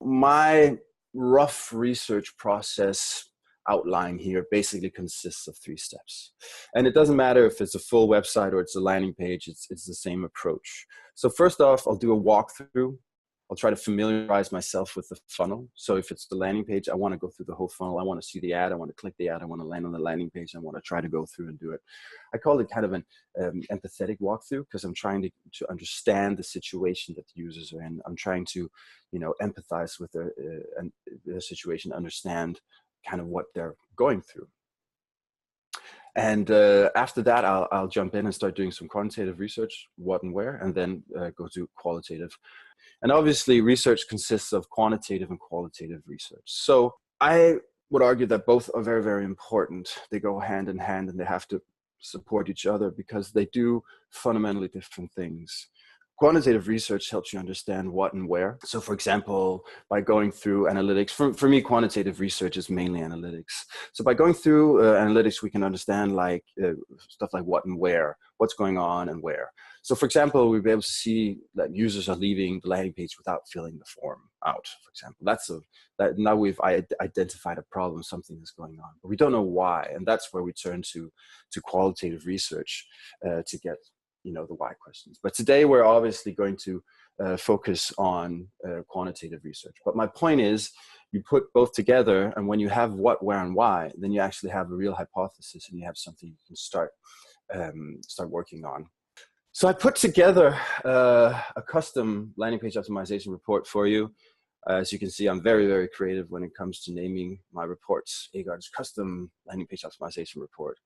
My rough research process outline here basically consists of 3 steps. And it doesn't matter if it's a full website or it's a landing page, it's the same approach. So first off, I'll do a walkthrough. I'll try to familiarize myself with the funnel. So if it's the landing page, I want to go through the whole funnel. I want to see the ad. I want to click the ad. I want to land on the landing page. I want to try to go through and do it. I call it kind of an empathetic walkthrough because I'm trying to understand the situation that the users are in. I'm trying to, empathize with the situation, understand kind of what they're going through. And after that, I'll jump in and start doing some quantitative research, what and where, and then go to qualitative. And obviously, research consists of quantitative and qualitative research. So I would argue that both are very, very important. They go hand in hand and they have to support each other because they do fundamentally different things. Quantitative research helps you understand what and where. So for example, by going through analytics, for me, quantitative research is mainly analytics. So by going through analytics, we can understand stuff like what and where, what's going on and where. So for example, we'll be able to see that users are leaving the landing page without filling the form out, for example. Now we've identified a problem, something is going on, but we don't know why. And that's where we turn to qualitative research to get the why questions. But today we're obviously going to focus on quantitative research. But my point is, you put both together, and when you have what, where, and why, then you actually have a real hypothesis, and you have something you can start working on. So I put together a custom landing page optimization report for you. As you can see, I'm very, very creative when it comes to naming my reports. Aagaard's custom landing page optimization report.